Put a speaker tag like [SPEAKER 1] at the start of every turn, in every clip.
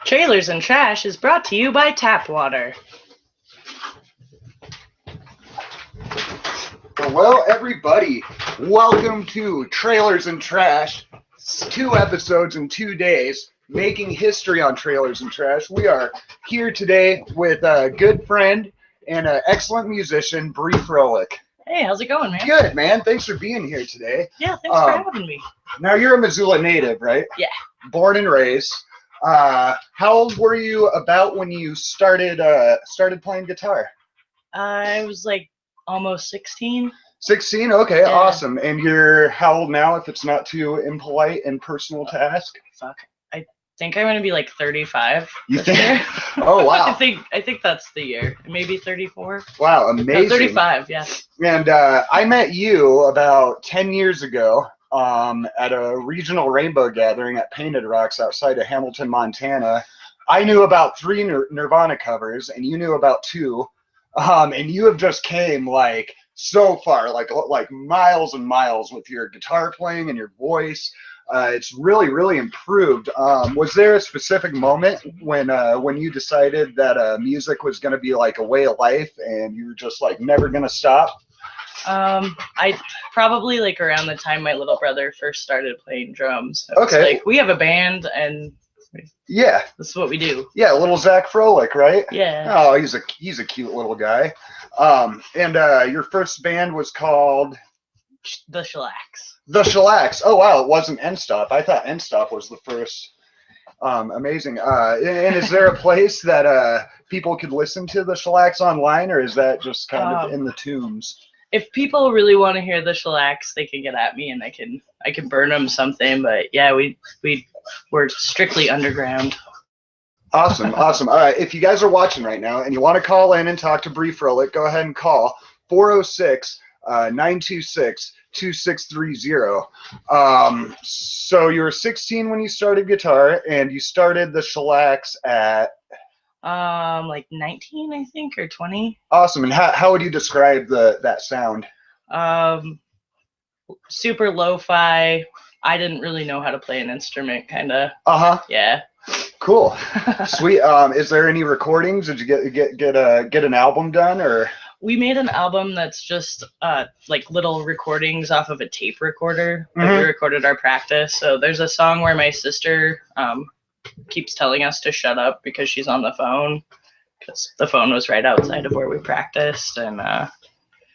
[SPEAKER 1] Trailers and Trash is brought to you by Tap Water.
[SPEAKER 2] Hello, everybody. Welcome to Trailers and Trash. 2 episodes in 2 days, making history on Trailers and Trash. We are here today with a good friend and an excellent musician, Bry Froehlich.
[SPEAKER 1] Hey, how's it going, man?
[SPEAKER 2] Good, man. Thanks for being here today.
[SPEAKER 1] Yeah, thanks for having me.
[SPEAKER 2] Now, you're a Missoula native, right?
[SPEAKER 1] Yeah.
[SPEAKER 2] Born and raised. How old were you about when you started playing guitar?
[SPEAKER 1] I was like almost 16.
[SPEAKER 2] 16? Okay,
[SPEAKER 1] Yeah.
[SPEAKER 2] awesome. And you're how old now, if it's not too impolite and personal to ask?
[SPEAKER 1] Fuck. I think I'm gonna be like 35.
[SPEAKER 2] You
[SPEAKER 1] this
[SPEAKER 2] think?
[SPEAKER 1] year.
[SPEAKER 2] Oh, wow.
[SPEAKER 1] I think that's the year. Maybe 34.
[SPEAKER 2] Wow, amazing.
[SPEAKER 1] No, 35, yeah.
[SPEAKER 2] And I met you about 10 years ago at a regional rainbow gathering at Painted Rocks outside of Hamilton, Montana. I knew about 3 Nirvana covers, and you knew about 2. And you have just came like so far, like miles and miles with your guitar playing and your voice. It's really, really improved. Was there a specific moment when you decided that music was going to be like a way of life and you were just like never going to stop?
[SPEAKER 1] I probably like around the time my little brother first started playing drums.
[SPEAKER 2] Okay.
[SPEAKER 1] Like we have a band and
[SPEAKER 2] yeah,
[SPEAKER 1] this is what we do.
[SPEAKER 2] Yeah, little Zach Froehlich, right?
[SPEAKER 1] Yeah.
[SPEAKER 2] Oh, he's a cute little guy. And your first band was called
[SPEAKER 1] The Shellacks.
[SPEAKER 2] The Shellacks. Oh wow, it wasn't End Stop. I thought End Stop was the first. Amazing. And is there a place that people could listen to The Shellacks online, or is that just kind of in the tombs?
[SPEAKER 1] If people really want to hear The Shellacks, they can get at me and I can burn them something. But yeah, we're strictly underground.
[SPEAKER 2] Awesome, awesome. All right, if you guys are watching right now and you want to call in and talk to Bry Froehlich, go ahead and call 406-926-2630. So you were 16 when you started guitar, and you started the Shellacks at
[SPEAKER 1] like 19, I think, or 20.
[SPEAKER 2] Awesome. And how would you describe that sound?
[SPEAKER 1] Super lo-fi. I didn't really know how to play an instrument, kind of. Yeah.
[SPEAKER 2] Cool. Sweet. Is there any recordings? Did you get an album done, or? We
[SPEAKER 1] made an album that's just like little recordings off of a tape recorder that we recorded our practice. So there's a song where my sister keeps telling us to shut up because she's on the phone, because the phone was right outside of where we practiced, and I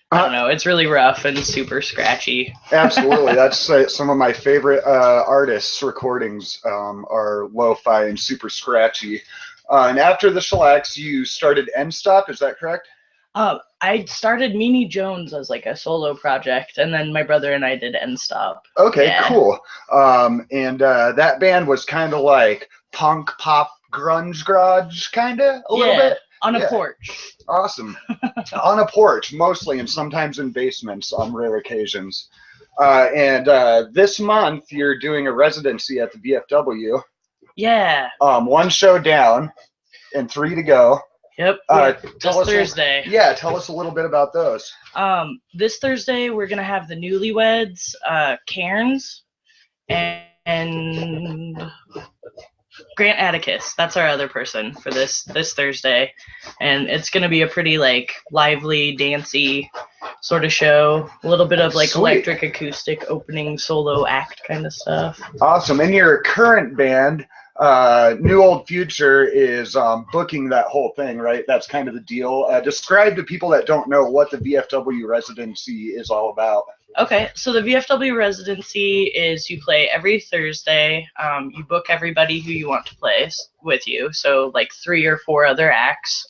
[SPEAKER 1] don't know, it's really rough and super scratchy.
[SPEAKER 2] Absolutely. That's some of my favorite artists' recordings are lo-fi and super scratchy. And after the Shellacks, you started End Stop, is that correct?
[SPEAKER 1] I started Meanie Jones as like a solo project, and then my brother and I did End Stop.
[SPEAKER 2] Okay, yeah. Cool. And that band was kind of like punk, pop, grunge, garage, kind of a little bit?
[SPEAKER 1] On a porch.
[SPEAKER 2] Awesome. On a porch, mostly, and sometimes in basements on rare occasions. And this month, you're doing a residency at the VFW.
[SPEAKER 1] Yeah.
[SPEAKER 2] 1 show down and 3 to go.
[SPEAKER 1] Yep. This Thursday.
[SPEAKER 2] Tell us a little bit about those.
[SPEAKER 1] This Thursday, we're going to have the Newlyweds, Cairns, and Grant Atticus. That's our other person for this Thursday, and it's gonna be a pretty like lively, dancey sort of show. A little bit of like electric acoustic opening solo act kind of stuff.
[SPEAKER 2] Awesome. And your current band, New Old Future, is booking that whole thing, right? That's kind of the deal. Describe to people that don't know what the VFW residency is all about.
[SPEAKER 1] Okay, so the VFW residency is you play every Thursday. You book everybody who you want to play with you. So like 3 or 4 other acts.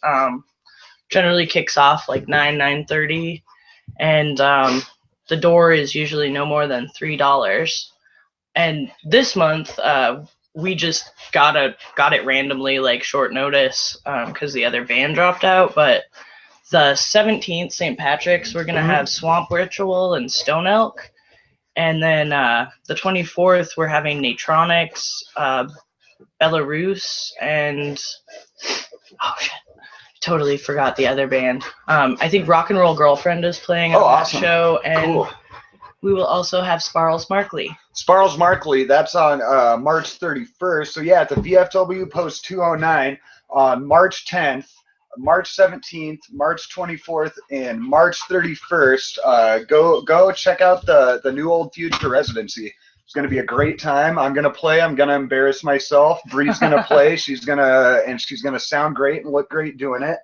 [SPEAKER 1] Generally kicks off like 9:30, and the door is usually no more than $3. And this month we just got it randomly, like short notice, because the other band dropped out, but. The 17th, St. Patrick's, we're going to have Swamp Ritual and Stone Elk. And then the 24th, we're having Natronics, Belarus, and oh shit, I totally forgot the other band. I think Rock and Roll Girlfriend is playing on that show. And we will also have Marles Sparkley.
[SPEAKER 2] Marles Sparkley, that's on March 31st. So yeah, at the VFW Post 209 on March 10th, March 17th, March 24th, and March 31st. Go check out the New Old Future residency. It's gonna be a great time. I'm gonna play. I'm gonna embarrass myself. Bree's gonna play. She's gonna sound great and look great doing it.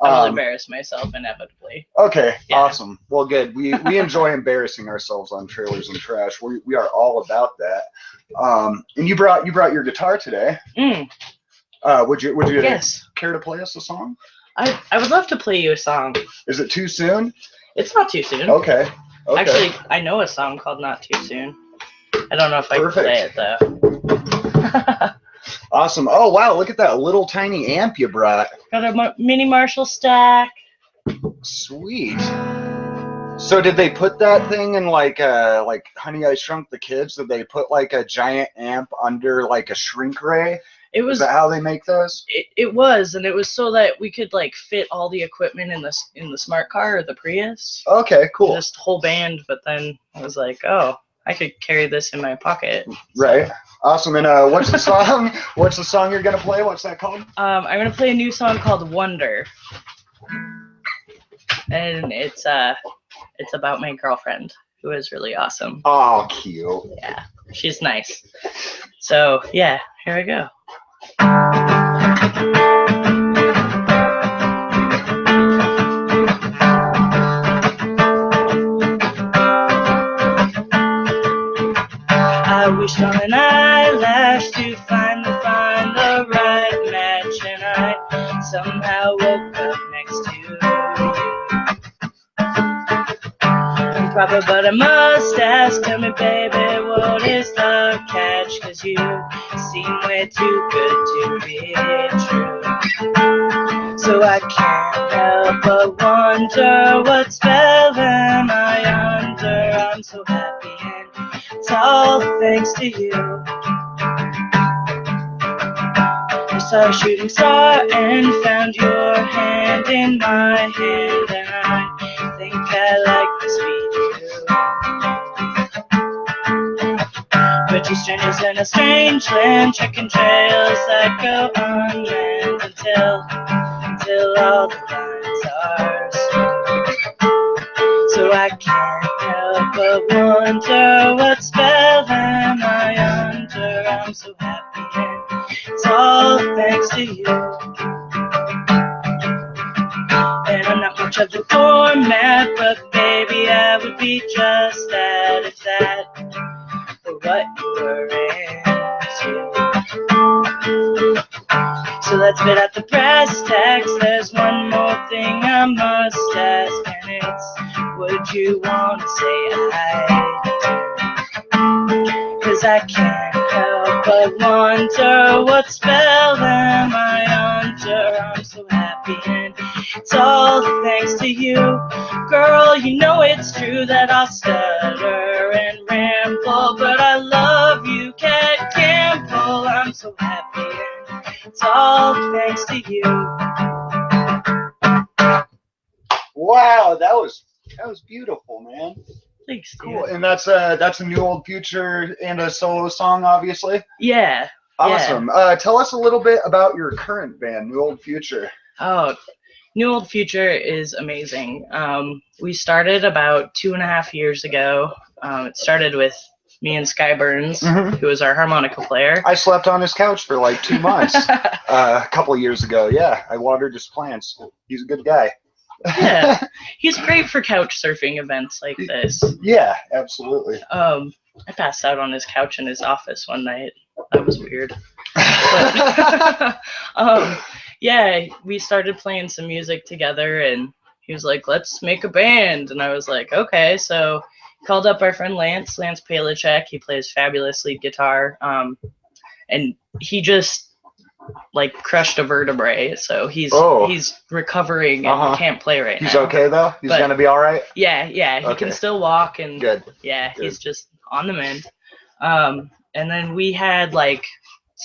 [SPEAKER 1] I will embarrass myself inevitably.
[SPEAKER 2] Okay,
[SPEAKER 1] Yeah.
[SPEAKER 2] Awesome. Well, good. We enjoy embarrassing ourselves on Trailers and Trash. We are all about that. And you brought your guitar today. Would you
[SPEAKER 1] Yes.
[SPEAKER 2] care to play us a song?
[SPEAKER 1] I would love to play you a song.
[SPEAKER 2] Is it too soon?
[SPEAKER 1] It's not too soon.
[SPEAKER 2] Okay.
[SPEAKER 1] Actually, I know a song called Not Too Soon. I don't know if I can play it though.
[SPEAKER 2] Awesome. Oh wow, look at that little tiny amp you brought.
[SPEAKER 1] Got a mini Marshall stack.
[SPEAKER 2] Sweet. So did they put that thing in like Honey, I Shrunk the Kids? Did they put like a giant amp under like a shrink ray? Is that how they make those?
[SPEAKER 1] It was, and it was so that we could like fit all the equipment in the smart car or the Prius.
[SPEAKER 2] Okay, cool.
[SPEAKER 1] Just whole band, but then I was like, oh, I could carry this in my pocket.
[SPEAKER 2] Right. Awesome. And what's the song? What's the song you're gonna play? What's that called?
[SPEAKER 1] I'm gonna play a new song called Wonder, and it's about my girlfriend, who is really awesome.
[SPEAKER 2] Oh, cute.
[SPEAKER 1] Yeah, she's nice. So yeah, here we go. I wished on an eyelash to find the right match, and I somehow woke up next to you. I'm proper, but I must ask, tell me, baby, what is the catch? 'Cause you seem way too good to be true. So I can't help but wonder what spell am I under. I'm so happy, and it's all thanks to you. I saw a shooting star and found your hand in my hand, and I think I like the speed you. We're two strangers in a strange land, checking trails that go on land until all the lines are smooth. So I can't help but wonder what spell am I under. I'm so happy, and it's all thanks to you. And I'm not much of a doormat, but baby, I would be just that if that were what you were into. So let's get out the brass tacks. There's one more thing I must ask, and it's, would you want to say I do? 'Cause I can't help but wonder what spell am I under. I'm so happy, and it's all thanks to you. Girl, you know it's true that I'll stutter and ramble, but I love you, Cat Campbell. I'm so happy, and it's all thanks to you.
[SPEAKER 2] Wow, that was beautiful, man.
[SPEAKER 1] Thanks, dude.
[SPEAKER 2] Cool. And that's a New Old Future and a solo song, obviously.
[SPEAKER 1] Yeah.
[SPEAKER 2] Awesome.
[SPEAKER 1] Yeah.
[SPEAKER 2] Tell us a little bit about your current band, New Old Future.
[SPEAKER 1] Oh, New Old Future is amazing. We started about 2.5 years ago. It started with me and Sky Burns, who was our harmonica player.
[SPEAKER 2] I slept on his couch for like 2 months a couple of years ago. Yeah, I watered his plants. He's a good guy.
[SPEAKER 1] Yeah, he's great for couch surfing events like this.
[SPEAKER 2] Yeah, absolutely.
[SPEAKER 1] I passed out on his couch in his office one night. That was weird. But, yeah, we started playing some music together, and he was like, let's make a band. And I was like, okay. So called up our friend Lance Palichek. He plays fabulous lead guitar. And he just like crushed a vertebrae, so he's recovering and can't play right now.
[SPEAKER 2] He's okay though? He's gonna be all right?
[SPEAKER 1] Yeah, he can still walk, and
[SPEAKER 2] good.
[SPEAKER 1] Yeah, good. He's just on the mend. And then we had like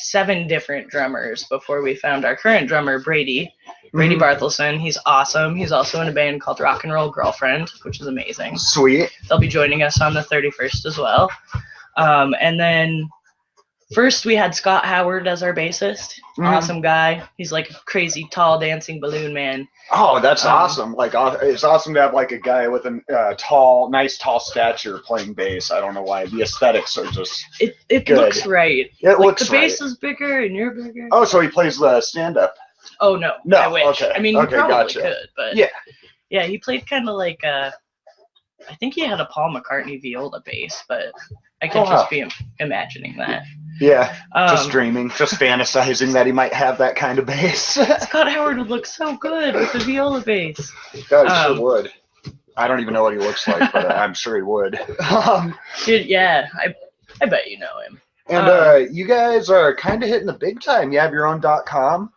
[SPEAKER 1] 7 different drummers before we found our current drummer, Brady Barthelson. He's awesome. He's also in a band called Rock and Roll Girlfriend, which is amazing.
[SPEAKER 2] Sweet.
[SPEAKER 1] They'll be joining us on the 31st as well. And then first we had Scott Howard as our bassist. Awesome guy. He's like a crazy tall dancing balloon man.
[SPEAKER 2] Oh, that's awesome. Like, it's awesome to have like a guy with a nice tall stature playing bass. I don't know why. The aesthetics are just
[SPEAKER 1] it
[SPEAKER 2] good.
[SPEAKER 1] Looks right.
[SPEAKER 2] It looks
[SPEAKER 1] the bass is bigger and you're bigger.
[SPEAKER 2] Oh, so he plays the stand-up.
[SPEAKER 1] Oh, no. I wish.
[SPEAKER 2] Okay.
[SPEAKER 1] I mean, he probably could, but
[SPEAKER 2] yeah,
[SPEAKER 1] he played kind of like I think he had a Paul McCartney viola bass, but I could just be imagining that.
[SPEAKER 2] Yeah, just dreaming, just fantasizing that he might have that kind of bass.
[SPEAKER 1] Scott Howard would look so good with the viola bass.
[SPEAKER 2] God, he sure would. I don't even know what he looks like, but I'm sure he would.
[SPEAKER 1] Dude, yeah, I bet you know him.
[SPEAKER 2] And you guys are kind of hitting the big time. You have your own .com.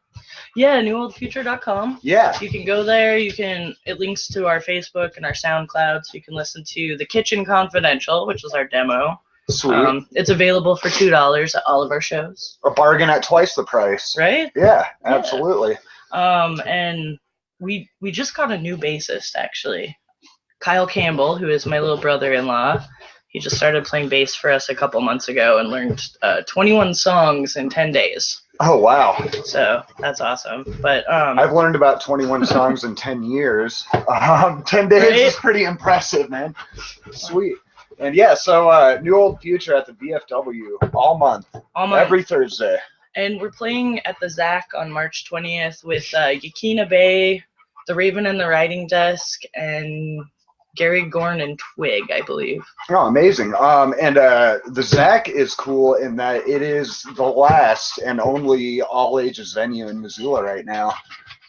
[SPEAKER 1] Yeah, newoldfuture.com.
[SPEAKER 2] Yeah.
[SPEAKER 1] You can go there. It links to our Facebook and our SoundCloud, so you can listen to The Kitchen Confidential, which is our demo.
[SPEAKER 2] Sweet.
[SPEAKER 1] It's available for $2 at all of our shows.
[SPEAKER 2] A bargain at twice the price.
[SPEAKER 1] Right?
[SPEAKER 2] Yeah, absolutely.
[SPEAKER 1] And we just got a new bassist, actually. Kyle Campbell, who is my little brother-in-law. He just started playing bass for us a couple months ago and learned 21 songs in 10 days.
[SPEAKER 2] Oh, wow.
[SPEAKER 1] So that's awesome. But
[SPEAKER 2] I've learned about 21 songs in 10 years. 10 days is pretty impressive, man. Sweet. And yeah, so New Old Future at the VFW all month, every Thursday.
[SPEAKER 1] And we're playing at the Zach on March 20th with Yakina Bay, The Raven and the Writing Desk, and Gary Gorn and Twig, I believe.
[SPEAKER 2] Oh, amazing. And the Zach is cool in that it is the last and only all-ages venue in Missoula right now.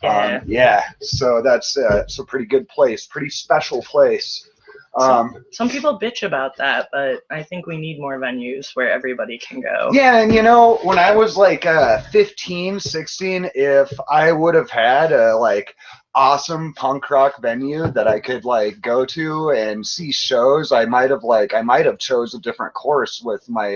[SPEAKER 1] Yeah.
[SPEAKER 2] So that's it's a pretty good place, pretty special place.
[SPEAKER 1] Some people bitch about that, but I think we need more venues where everybody can go.
[SPEAKER 2] Yeah, and you know, when I was like 15, 16, if I would have had a like awesome punk rock venue that I could like go to and see shows, I might have chose a different course with my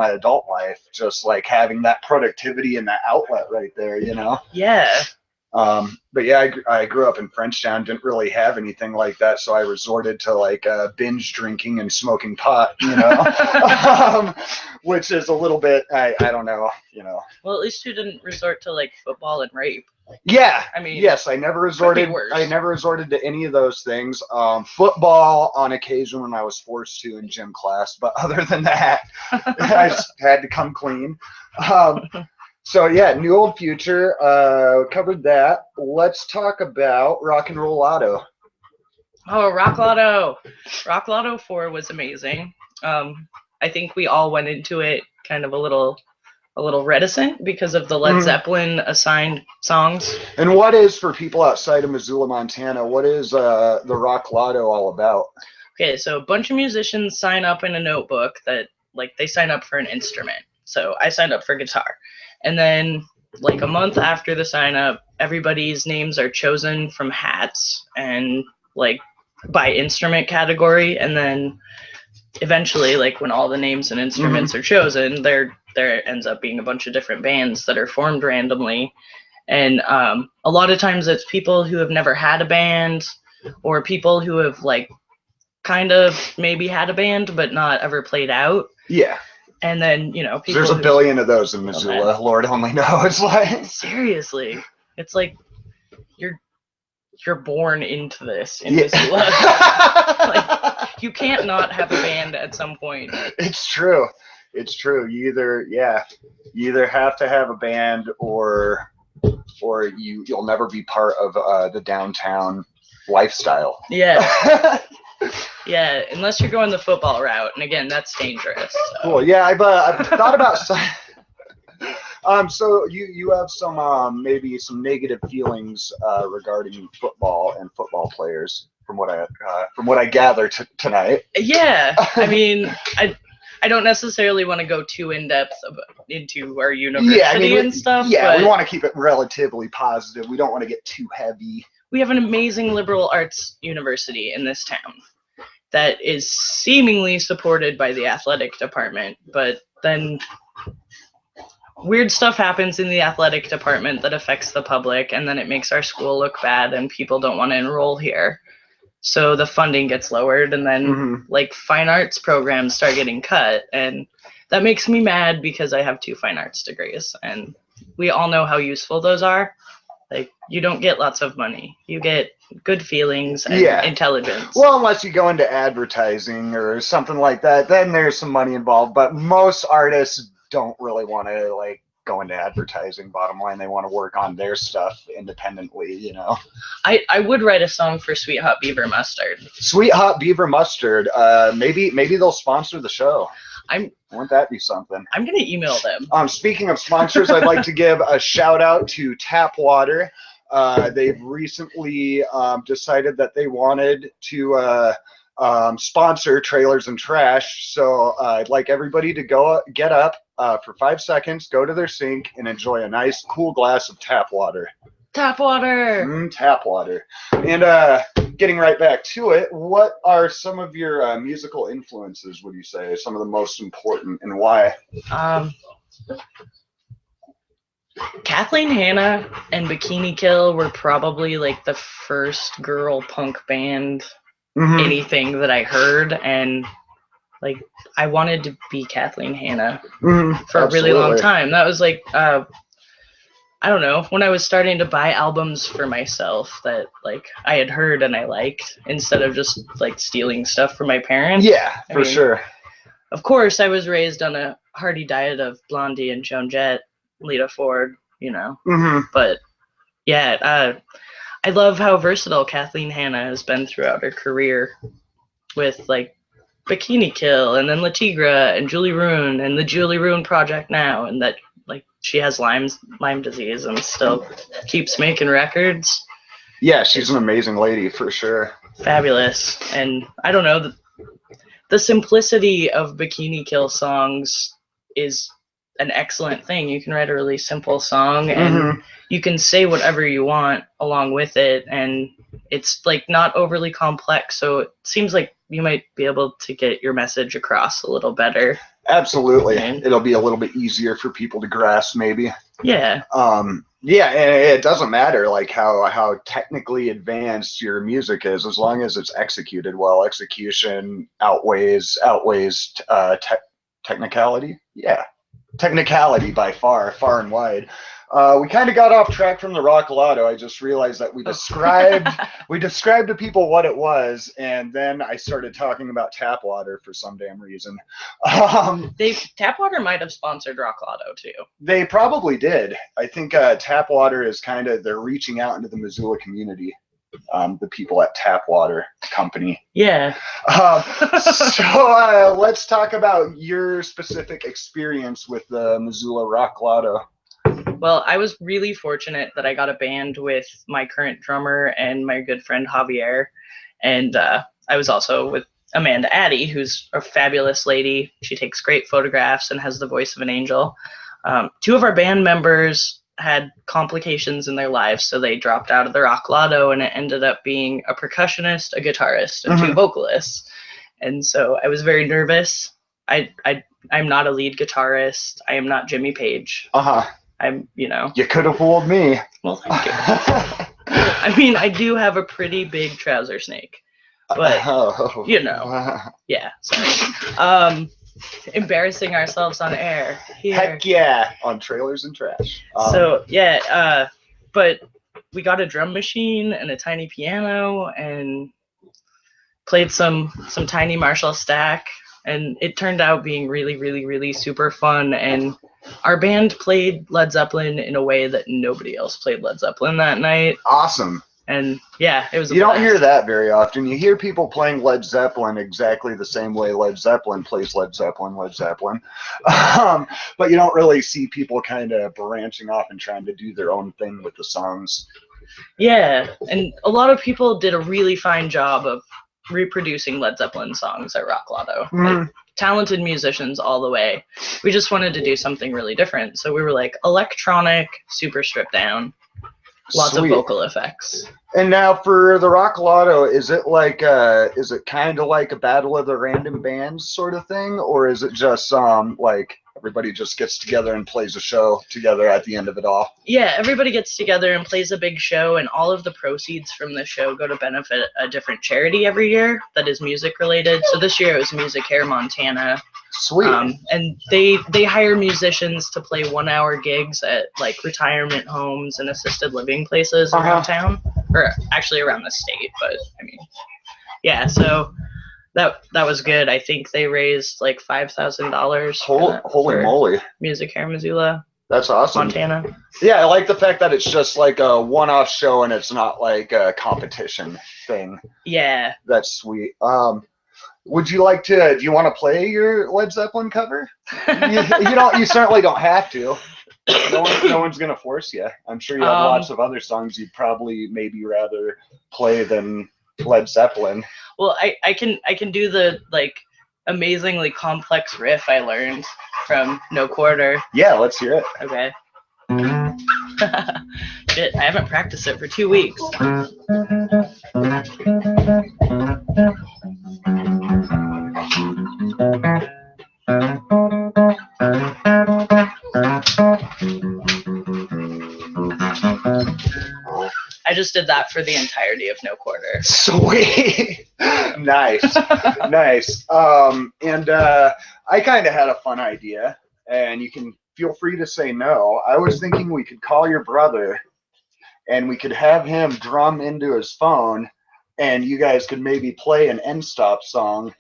[SPEAKER 2] adult life, just like having that productivity and that outlet right there, you know?
[SPEAKER 1] Yeah.
[SPEAKER 2] But yeah, I grew up in Frenchtown, didn't really have anything like that, so I resorted to like binge drinking and smoking pot, you know, which is a little bit, I don't know, you know.
[SPEAKER 1] Well, at least you didn't resort to like football and rape.
[SPEAKER 2] Yeah,
[SPEAKER 1] I mean,
[SPEAKER 2] yes, I never resorted to any of those things. Football on occasion when I was forced to in gym class, but other than that, I just had to come clean. So yeah, New Old Future, covered that. Let's talk about Rock and Roll Lotto.
[SPEAKER 1] Oh, Rock Lotto. Rock Lotto 4 was amazing. I think we all went into it kind of a little reticent because of the Led Zeppelin assigned songs.
[SPEAKER 2] And what is, for people outside of Missoula, Montana, what is the Rock Lotto all about?
[SPEAKER 1] Okay, so a bunch of musicians sign up in a notebook that, like, they sign up for an instrument. So I signed up for guitar. And then, like, a month after the sign up, everybody's names are chosen from hats and, like, by instrument category. And then eventually, like, when all the names and instruments are chosen, there ends up being a bunch of different bands that are formed randomly. And a lot of times it's people who have never had a band, or people who have, like, kind of maybe had a band but not ever played out.
[SPEAKER 2] Yeah.
[SPEAKER 1] And then, you know, people.
[SPEAKER 2] There's a billion of those in Missoula. Lord only knows. Like,
[SPEAKER 1] seriously, it's like you're born into this in Missoula. Like, you can't not have a band at some point.
[SPEAKER 2] It's true. It's true. You either have to have a band, or you'll never be part of the downtown lifestyle.
[SPEAKER 1] Yeah. Yeah, unless you're going the football route, and again, that's dangerous. So.
[SPEAKER 2] Cool. Yeah, I've thought about. So you have some maybe some negative feelings regarding football and football players, from what I gather tonight.
[SPEAKER 1] Yeah, I mean, I don't necessarily want to go too in depth into our university and stuff.
[SPEAKER 2] Yeah, we want to keep it relatively positive. We don't want to get too heavy.
[SPEAKER 1] We have an amazing liberal arts university in this town that is seemingly supported by the athletic department, but then weird stuff happens in the athletic department that affects the public, and then it makes our school look bad, and people don't want to enroll here. So the funding gets lowered, and then like fine arts programs start getting cut, and that makes me mad because I have 2 fine arts degrees, and we all know how useful those are. Like, you don't get lots of money. You get good feelings and intelligence.
[SPEAKER 2] Well, unless you go into advertising or something like that, then there's some money involved. But most artists don't really want to like go into advertising. Bottom line, they want to work on their stuff independently, you know.
[SPEAKER 1] I would write a song for Sweet Hot Beaver Mustard.
[SPEAKER 2] Sweet Hot Beaver Mustard. Maybe they'll sponsor the show. Wouldn't that be something?
[SPEAKER 1] I'm gonna email them.
[SPEAKER 2] Speaking of sponsors, I'd like to give a shout out to Tap Water. They've recently decided that they wanted to sponsor Trailers and Trash. So I'd like everybody to go get up for 5 seconds, go to their sink, and enjoy a nice, cool glass of tap water.
[SPEAKER 1] Tap water.
[SPEAKER 2] Tap water. And getting right back to it, what are some of your musical influences, would you say? Some of the most important, and why?
[SPEAKER 1] Kathleen Hanna and Bikini Kill were probably like the first girl punk band anything that I heard, and like I wanted to be Kathleen Hanna for a really long time. That was like I don't know, when I was starting to buy albums for myself that like I had heard and I liked, instead of just like stealing stuff from my parents.
[SPEAKER 2] Yeah, for sure.
[SPEAKER 1] Of course, I was raised on a hearty diet of Blondie and Joan Jett, Lita Ford, you know. But yeah, I love how versatile Kathleen Hanna has been throughout her career, with like Bikini Kill and then La Tigra and Julie Rune and the Julie Rune Project now, and that like she has Lyme disease and still keeps making records.
[SPEAKER 2] Yeah, she's an amazing lady for sure.
[SPEAKER 1] Fabulous. And I don't know, the simplicity of Bikini Kill songs is an excellent thing. You can write a really simple song and you can say whatever you want along with it, and it's like not overly complex, so it seems like you might be able to get your message across a little better.
[SPEAKER 2] Absolutely. It'll be a little bit easier for people to grasp, maybe.
[SPEAKER 1] Yeah.
[SPEAKER 2] Yeah, and it doesn't matter like how technically advanced your music is, as long as it's executed well. Execution outweighs technicality. Yeah, technicality by far and wide. We kind of got off track from the Rock Lotto. I just realized that we described to people what it was, and then I started talking about tap water for some damn reason.
[SPEAKER 1] Tap water might have sponsored Rock Lotto too.
[SPEAKER 2] They probably did. I think tap water is they're reaching out into the Missoula community. The people at Tap Water Company.
[SPEAKER 1] Yeah.
[SPEAKER 2] So let's talk about your specific experience with the Missoula Rock Lotto.
[SPEAKER 1] Well, I was really fortunate that I got a band with my current drummer and my good friend Javier, and I was also with Amanda Addy, who's a fabulous lady. She takes great photographs and has the voice of an angel. 2 of our band members had complications in their lives, so they dropped out of the Rock Lotto, and it ended up being a percussionist, a guitarist, and 2 vocalists. And so I was very nervous. I'm not a lead guitarist. I am not Jimmy Page. I'm, you know.
[SPEAKER 2] You could have fooled me.
[SPEAKER 1] Well, thank you. I mean, I do have a pretty big trouser snake, but you know, yeah. Sorry. Embarrassing ourselves on air here.
[SPEAKER 2] Heck yeah, on Trailers and Trash.
[SPEAKER 1] So yeah, but we got a drum machine and a tiny piano and played some tiny Marshall stack, and it turned out being really, really, really super fun. And our band played Led Zeppelin in a way that nobody else played Led Zeppelin that night.
[SPEAKER 2] Awesome.
[SPEAKER 1] And yeah, it was.
[SPEAKER 2] You don't hear that very often. You hear people playing Led Zeppelin exactly the same way Led Zeppelin plays Led Zeppelin. But you don't really see people kind of branching off and trying to do their own thing with the songs.
[SPEAKER 1] Yeah, and a lot of people did a really fine job of reproducing Led Zeppelin songs at Rock Lotto. Like, talented musicians all the way. We just wanted to do something really different, so we were like electronic, super stripped down, lots of vocal effects.
[SPEAKER 2] And now for the Rock Lotto, is it like is it kind of like a battle of the random bands sort of thing, or is it just like everybody just gets together and plays a show together at the end of it all.
[SPEAKER 1] Yeah, everybody gets together and plays a big show, and all of the proceeds from the show go to benefit a different charity every year that is music related. So this year it was Music Hair Montana.
[SPEAKER 2] Sweet.
[SPEAKER 1] And they hire musicians to play 1 hour gigs at like retirement homes and assisted living places around town, or actually around the state, but I mean, yeah, so that was good. I think they raised like $5,000
[SPEAKER 2] holy moly,
[SPEAKER 1] Music Hair Missoula.
[SPEAKER 2] That's awesome.
[SPEAKER 1] Montana.
[SPEAKER 2] Yeah, I like the fact that it's just like a one-off show and it's not like a competition thing.
[SPEAKER 1] Yeah.
[SPEAKER 2] That's sweet. Would you like to, do you want to play your Led Zeppelin cover? You certainly don't have to. No one's going to force you. I'm sure you have lots of other songs you'd probably maybe rather play than Led Zeppelin.
[SPEAKER 1] Well, I can do the like amazingly complex riff I learned from No Quarter.
[SPEAKER 2] Yeah, let's hear it.
[SPEAKER 1] Okay. Shit, I haven't practiced it for 2 weeks. I just did that for the entirety of No Quarter.
[SPEAKER 2] Sweet. Nice. Nice. And I kind of had a fun idea, and you can feel free to say no. I was thinking we could call your brother, and we could have him drum into his phone, and you guys could maybe play an end stop song.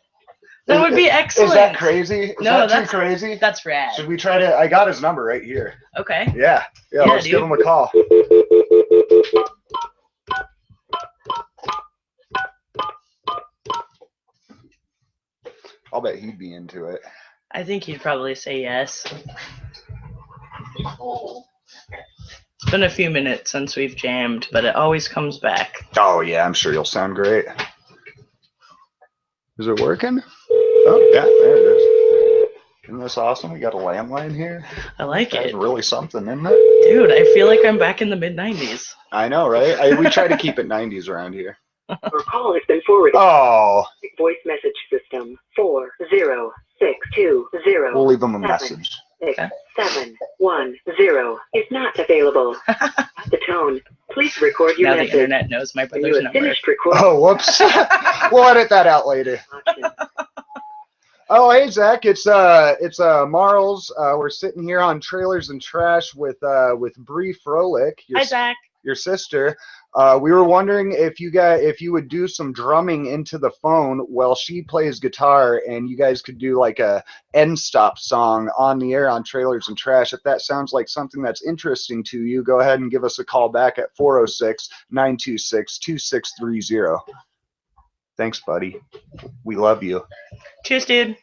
[SPEAKER 1] That would be excellent.
[SPEAKER 2] Is that crazy?
[SPEAKER 1] No,
[SPEAKER 2] that's too crazy.
[SPEAKER 1] That's rad.
[SPEAKER 2] Should we try to? I got his number right here.
[SPEAKER 1] Okay.
[SPEAKER 2] Yeah, let's give him a call. I'll bet he'd be into it.
[SPEAKER 1] I think he'd probably say yes. It's been a few minutes since we've jammed, but it always comes back.
[SPEAKER 2] Oh yeah, I'm sure you'll sound great. Is it working? Oh yeah, there it is. Isn't this awesome? We got a landline here.
[SPEAKER 1] I like it.
[SPEAKER 2] That's really something, isn't it?
[SPEAKER 1] Dude, I feel like I'm back in the mid-90s.
[SPEAKER 2] I know, right? We try to keep it 90s around here.
[SPEAKER 3] Your call has been forwarded.
[SPEAKER 2] Oh.
[SPEAKER 3] Voice message system 40620.
[SPEAKER 2] We'll leave them a message.
[SPEAKER 3] 6710 is not available. At the tone, please record your message.
[SPEAKER 1] Now the internet knows my brother's number.
[SPEAKER 3] Finished recording.
[SPEAKER 2] Oh, whoops. We'll edit that out later. Oh, hey Zach, it's Marles. We're sitting here on Trailers and Trash with Bry Froehlich.
[SPEAKER 1] Hi Zach.
[SPEAKER 2] Your sister. We were wondering if you would do some drumming into the phone while she plays guitar, and you guys could do like a end stop song on the air on Trailers and Trash. If that sounds like something that's interesting to you, go ahead and give us a call back at 406-926-2630. Thanks, buddy. We love you.
[SPEAKER 1] Cheers, dude.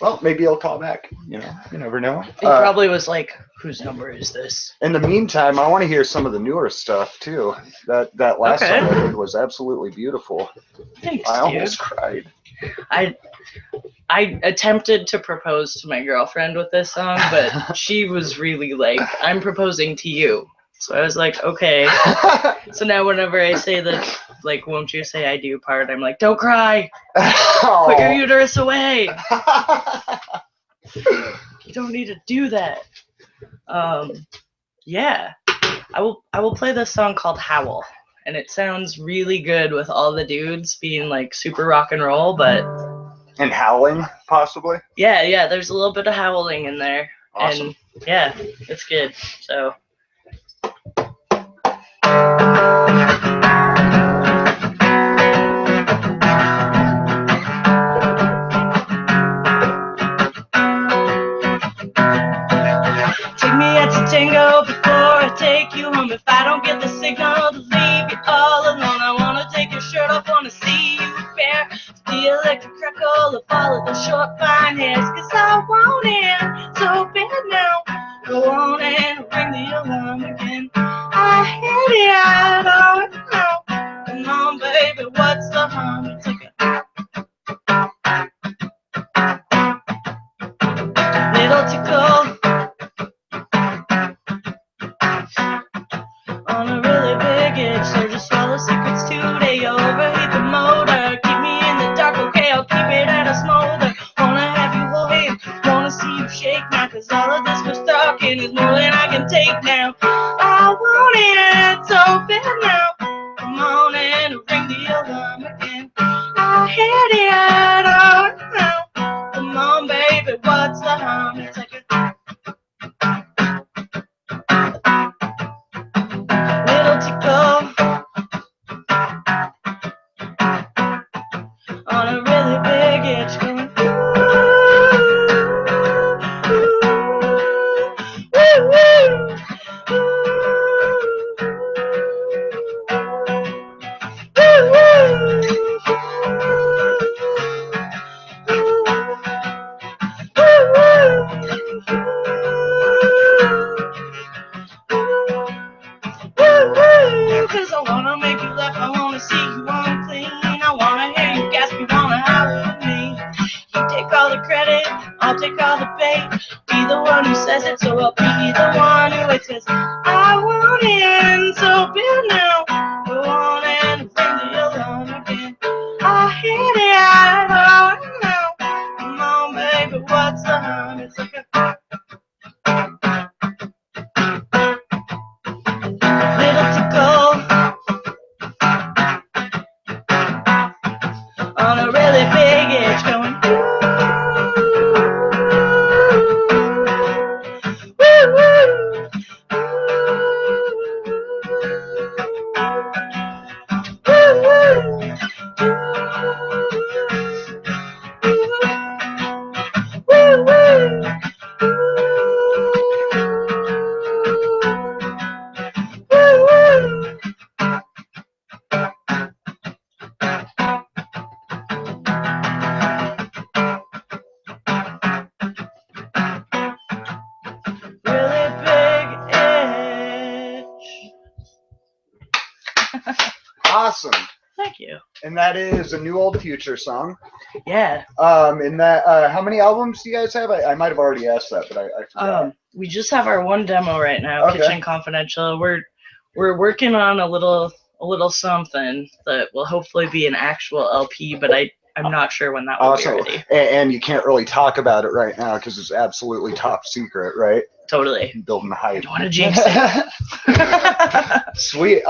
[SPEAKER 2] Well, maybe he'll call back. You know, you never know.
[SPEAKER 1] He probably was like, "Whose number is this?"
[SPEAKER 2] In the meantime, I want to hear some of the newer stuff too. That last song I heard was absolutely beautiful.
[SPEAKER 1] Thanks,
[SPEAKER 2] I
[SPEAKER 1] dude.
[SPEAKER 2] almost cried.
[SPEAKER 1] I attempted to propose to my girlfriend with this song, but she was really like, "I'm proposing to you." So I was like, okay. So now whenever I say the, like, "won't you say I do" part, I'm like, "Don't cry. Put your uterus away. You don't need to do that." Yeah. I will play this song called Howl. And it sounds really good with all the dudes being like super rock and roll, but
[SPEAKER 2] and howling, possibly.
[SPEAKER 1] Yeah, there's a little bit of howling in there.
[SPEAKER 2] Awesome.
[SPEAKER 1] And yeah, it's good. So take me out to tango before I take you home. If I don't get the signal to leave you all alone, I wanna take your shirt off, wanna see you bare. The electric crackle of all of the short fine hairs, 'cause I want it so bad now. Go on and ring the alarm again. I hit it out now. Come on, baby, what's the harm? It's like a little tickle on a really big itch, so just swallow secrets today. Overheat the motor, keep me in the dark, okay? I'll keep it at a smolder. Wanna have you hold is more than I can take now. I want it so bad now. Come on and ring the alarm again. I hit it all now. Come on, baby, what's the harm? It's like a little tickle on a really big itch going cause I wanna make you laugh, I wanna see you unclean, I wanna hear you gasp, you wanna howl with me. You take all the credit, I'll take all the bait. Be the one who says it, so I'll be the one who it says. I want in so bad now. Go on and ring the alarm again. I hit it all now. Come on, baby, what's the harm? It's like a little tickle on a really big itch going really big itch.
[SPEAKER 2] Awesome.
[SPEAKER 1] Thank you.
[SPEAKER 2] And that is a New Old Future song.
[SPEAKER 1] Yeah.
[SPEAKER 2] And that, how many albums do you guys have? I might have already asked that, but I forgot.
[SPEAKER 1] We just have our one demo right now,
[SPEAKER 2] Okay.
[SPEAKER 1] Kitchen Confidential. We're working on a little something that will hopefully be an actual LP, but I'm not sure when that will be ready.
[SPEAKER 2] And you can't really talk about it right now because it's absolutely top secret, right?
[SPEAKER 1] Totally.
[SPEAKER 2] Building the hype.
[SPEAKER 1] I don't want to jinx it.
[SPEAKER 2] Sweet.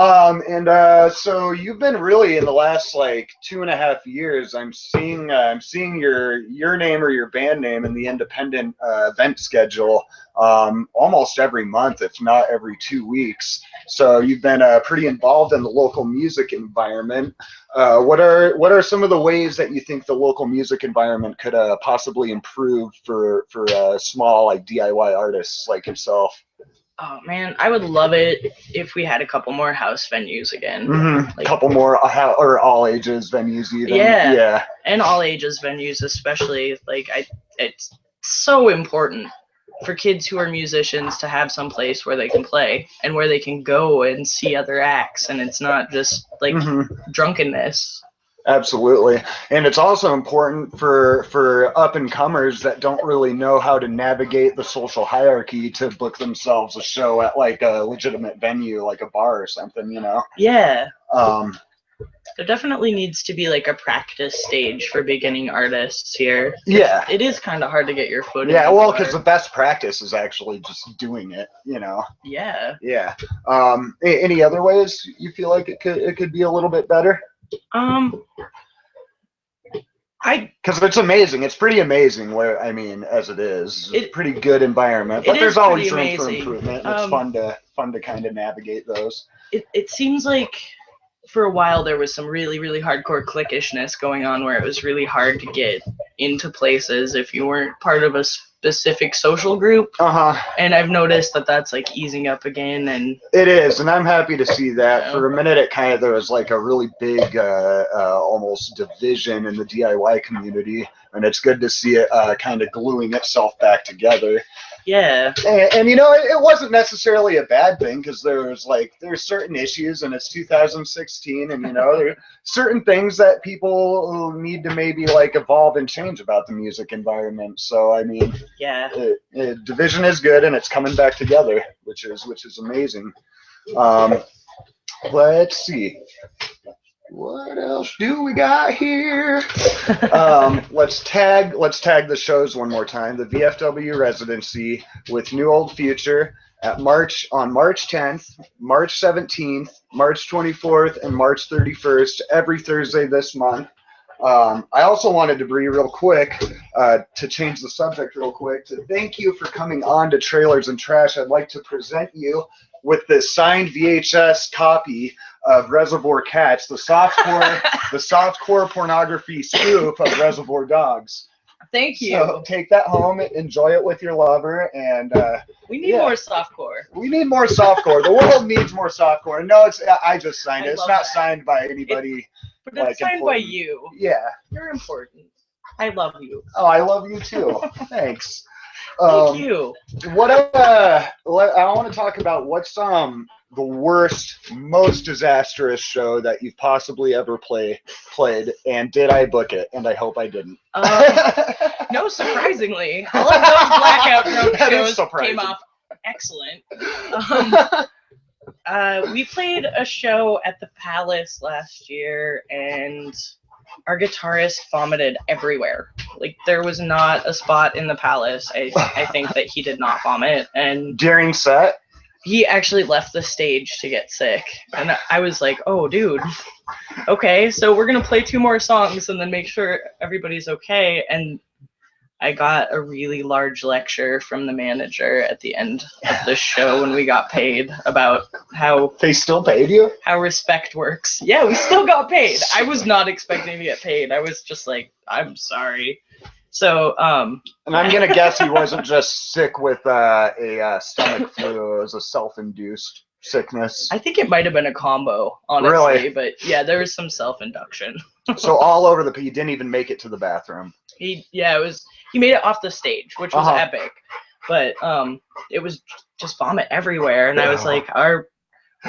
[SPEAKER 2] So you've been really in the last like 2.5 years. I'm seeing your name or your band name in the independent event schedule almost every month, if not every 2 weeks. So you've been pretty involved in the local music environment. What are some of the ways that you think the local music environment could possibly improve for small like DIY artists like yourself?
[SPEAKER 1] Oh man, I would love it if we had a couple more house venues again.
[SPEAKER 2] Mm-hmm.
[SPEAKER 1] Like,
[SPEAKER 2] couple more or all ages venues even.
[SPEAKER 1] Yeah, and all ages venues especially. Like it's so important for kids who are musicians to have some place where they can play and where they can go and see other acts, and it's not just like drunkenness.
[SPEAKER 2] Absolutely. And it's also important for up and comers that don't really know how to navigate the social hierarchy to book themselves a show at like a legitimate venue, like a bar or something, you know?
[SPEAKER 1] Yeah. There definitely needs to be like a practice stage for beginning artists here.
[SPEAKER 2] Yeah.
[SPEAKER 1] It is kind of hard to get your foot in.
[SPEAKER 2] Yeah, well, because the best practice is actually just doing it, you know?
[SPEAKER 1] Yeah.
[SPEAKER 2] Yeah. Any other ways you feel like it could be a little bit better? Because it's amazing. It's pretty amazing where, I mean, as it is. It's a pretty good environment. But there's always room for improvement. And it's fun to kind of navigate those.
[SPEAKER 1] It seems like for a while there was some really, really hardcore cliquishness going on where it was really hard to get into places if you weren't part of a specific social group. And I've noticed that that's like easing up again, and
[SPEAKER 2] it is, and I'm happy to see that. You know, for a minute there was like a really big almost division in the DIY community, and it's good to see it kind of gluing itself back together.
[SPEAKER 1] Yeah.
[SPEAKER 2] And you know, it wasn't necessarily a bad thing, because there's certain issues, and it's 2016, and you know, there are certain things that people need to maybe like evolve and change about the music environment. So I mean,
[SPEAKER 1] yeah,
[SPEAKER 2] division is good, and it's coming back together, which is amazing. Let's see. What else do we got here? Let's tag the shows one more time. The VFW residency with New Old Future on March 10th, March 17th, March 24th, and March 31st, every Thursday this month. I also wanted to be real quick, to change the subject real quick, to thank you for coming on to Trailers and Trash. I'd like to present you with this signed VHS copy of Reservoir Cats, the softcore pornography spoof of Reservoir Dogs.
[SPEAKER 1] Thank you.
[SPEAKER 2] So take that home, enjoy it with your lover, and
[SPEAKER 1] we need more softcore.
[SPEAKER 2] We need more softcore. The world needs more softcore. No, I just signed it. It's not signed by anybody.
[SPEAKER 1] But it's signed by you.
[SPEAKER 2] Yeah.
[SPEAKER 1] You're important. I love you.
[SPEAKER 2] Oh, I love you too. Thanks.
[SPEAKER 1] Thank you.
[SPEAKER 2] What I want to talk about what's the worst, most disastrous show that you've possibly ever played, and did I book it? And I hope I didn't.
[SPEAKER 1] No, surprisingly, all of those blackout drunk shows came off excellent. We played a show at the Palace last year, and our guitarist vomited everywhere. Like, there was not a spot in the Palace, I think, that he did not vomit. And
[SPEAKER 2] during set?
[SPEAKER 1] He actually left the stage to get sick. And I was like, oh, dude, okay, so we're going to play 2 more songs and then make sure everybody's okay. And I got a really large lecture from the manager at the end of the show when we got paid about how...
[SPEAKER 2] They still paid you?
[SPEAKER 1] How respect works. Yeah, we still got paid. I was not expecting to get paid. I was just like, I'm sorry. So,
[SPEAKER 2] and I'm going to guess he wasn't just sick with a stomach flu. It was a self-induced sickness.
[SPEAKER 1] I think it might have been a combo, honestly.
[SPEAKER 2] Really?
[SPEAKER 1] But yeah, there was some self-induction.
[SPEAKER 2] So all over he didn't even make it to the bathroom.
[SPEAKER 1] He made it off the stage, which was epic. But it was just vomit everywhere. And I was like,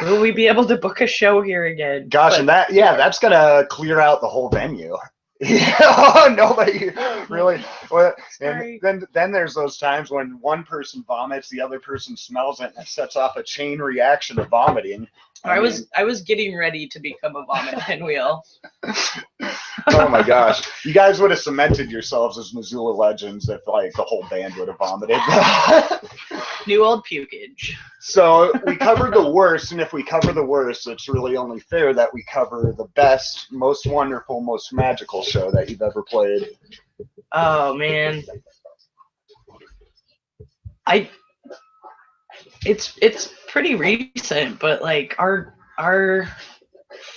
[SPEAKER 1] will we be able to book a show here again?
[SPEAKER 2] Gosh, but, and that's going to clear out the whole venue. Yeah, nobody really. Well, and then there's those times when one person vomits, the other person smells it, and it sets off a chain reaction of vomiting.
[SPEAKER 1] I was getting ready to become a vomit pinwheel.
[SPEAKER 2] Oh my gosh, you guys would have cemented yourselves as Missoula legends if like the whole band would have vomited.
[SPEAKER 1] New Old Pukage.
[SPEAKER 2] So we covered the worst, and if we cover the worst, it's really only fair that we cover the best, most wonderful, most magical show that you've ever played.
[SPEAKER 1] Oh man, it's pretty recent, but like our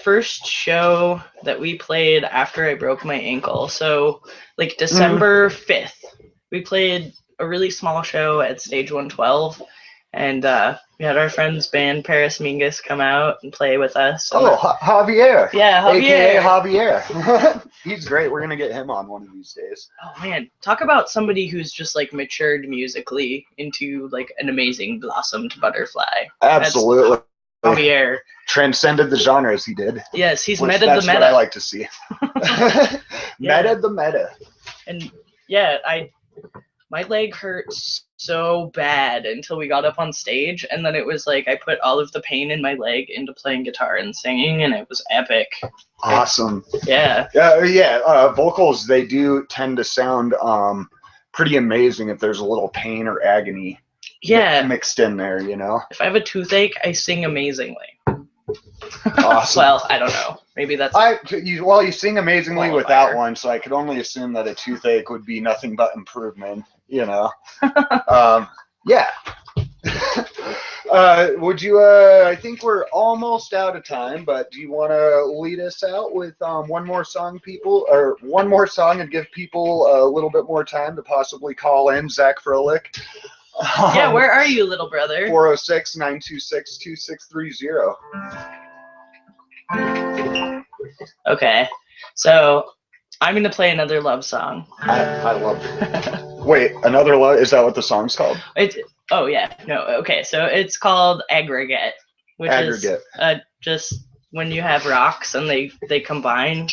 [SPEAKER 1] first show that we played after I broke my ankle. So like December 5th, we played a really small show at Stage 112. And we had our friend's band, Paris Mingus, come out and play with us.
[SPEAKER 2] Oh, Javier.
[SPEAKER 1] Yeah, Javier.
[SPEAKER 2] AKA Javier. He's great. We're going to get him on one of these days.
[SPEAKER 1] Oh, man. Talk about somebody who's just, like, matured musically into, like, an amazing blossomed butterfly.
[SPEAKER 2] Absolutely.
[SPEAKER 1] That's Javier.
[SPEAKER 2] Transcended the genres, he did.
[SPEAKER 1] Yes, he's meta the meta.
[SPEAKER 2] That's what I like to see. Meta the meta.
[SPEAKER 1] And, yeah, my leg hurts so bad until we got up on stage, and then it was like I put all of the pain in my leg into playing guitar and singing, and it was epic.
[SPEAKER 2] Awesome.
[SPEAKER 1] Yeah.
[SPEAKER 2] Vocals, they do tend to sound pretty amazing if there's a little pain or agony mixed in there, you know?
[SPEAKER 1] If I have a toothache, I sing amazingly.
[SPEAKER 2] Awesome.
[SPEAKER 1] Well, I don't know. Maybe that's...
[SPEAKER 2] you sing amazingly without one, so I could only assume that a toothache would be nothing but improvement, you know? Yeah. Would you, I think we're almost out of time, but do you want to lead us out with one more song, and give people a little bit more time to possibly call in Zach Froehlich?
[SPEAKER 1] Yeah, where are you, little brother?
[SPEAKER 2] 406-926-2630.
[SPEAKER 1] Okay, so I'm going to play another love song.
[SPEAKER 2] I love it. Wait, another love? Is that what the song's called?
[SPEAKER 1] Oh, yeah. No, okay, so it's called Aggregate, which is just when you have rocks and they combine,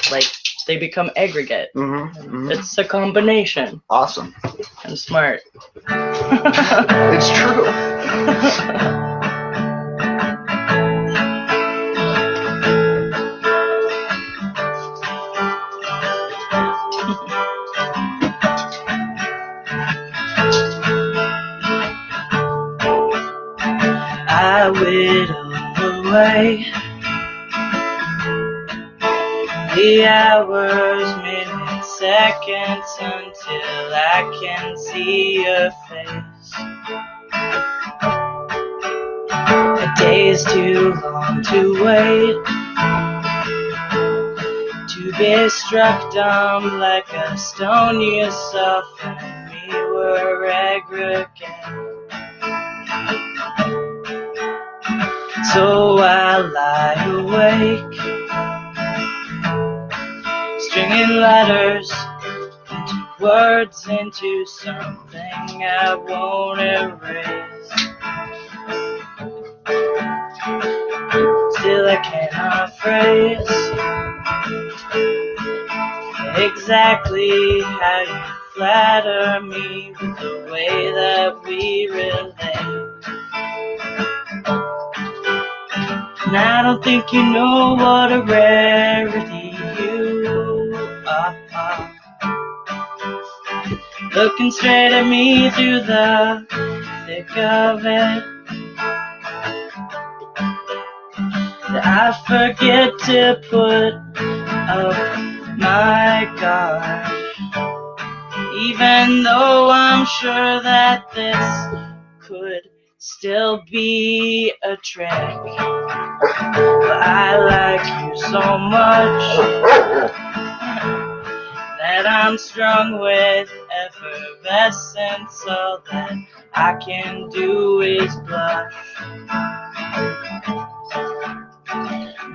[SPEAKER 1] like, they become aggregate. It's a combination.
[SPEAKER 2] Awesome.
[SPEAKER 1] I'm smart.
[SPEAKER 2] It's true.
[SPEAKER 1] I whittle away the hours, minutes, seconds until I can see your face. A day's too long to wait, to be struck dumb like a stone you soften me were aggregate. So I lie awake, stringing letters into words, into something I won't erase. Still I cannot phrase exactly how you flatter me with the way that we relate. And I don't think you know what a rarity you are. Looking straight at me through the thick of it, that I forget to put up my guard. Even though I'm sure that this could still be a trick, but I like you so much that I'm strung with effervescence. All that I can do is blush.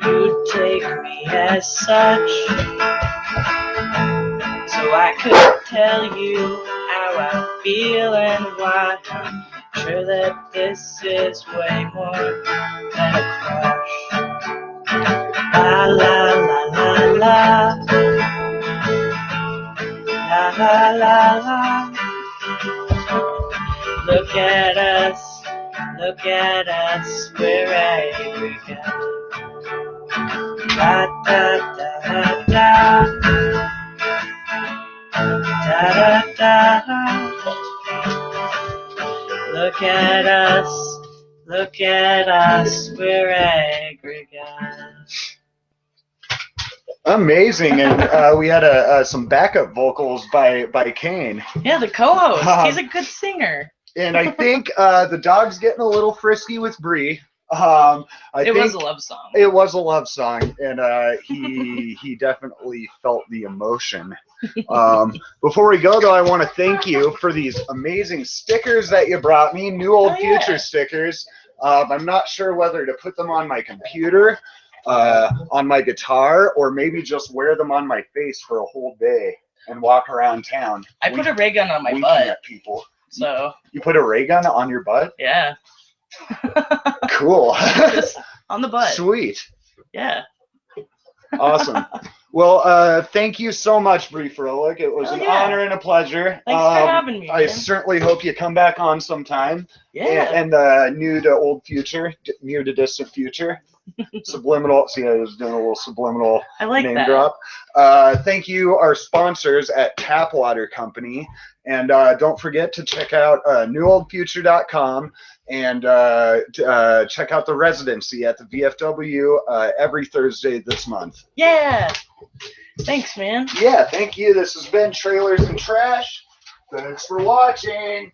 [SPEAKER 1] You take me as such, so I could tell you how I feel and why. I'm sure that this is way more than a crush. La la la la la, la la la la. Look at us, we're aggregate. Da da da da da da da. Look at us, we're aggregate.
[SPEAKER 2] Amazing, and we had some backup vocals by Kane.
[SPEAKER 1] Yeah, the co-host. He's a good singer.
[SPEAKER 2] And I think the dog's getting a little frisky with Bry.
[SPEAKER 1] It was a love song.
[SPEAKER 2] It was a love song, and he definitely felt the emotion. Before we go, though, I want to thank you for these amazing stickers that you brought me, New Old Future stickers. I'm not sure whether to put them on my computer, on my guitar, or maybe just wear them on my face for a whole day and walk around town.
[SPEAKER 1] I put a ray gun on my butt.
[SPEAKER 2] At people.
[SPEAKER 1] So
[SPEAKER 2] you put a ray gun on your butt?
[SPEAKER 1] Yeah.
[SPEAKER 2] Cool.
[SPEAKER 1] Just on the butt.
[SPEAKER 2] Sweet.
[SPEAKER 1] Yeah.
[SPEAKER 2] Awesome. Well, thank you so much, Bry Froehlich. It was an honor and a pleasure.
[SPEAKER 1] Thanks for having me.
[SPEAKER 2] I certainly hope you come back on sometime.
[SPEAKER 1] Yeah.
[SPEAKER 2] And New to Old Future, Near to Distant Future. Subliminal. See, I was doing a little subliminal name drop. Thank you, our sponsors at Tap Water Company. And don't forget to check out newoldfuture.com and check out the residency at the VFW every Thursday this month.
[SPEAKER 1] Yeah. Thanks, man.
[SPEAKER 2] Yeah, thank you. This has been Trailers and Trash. Thanks for watching.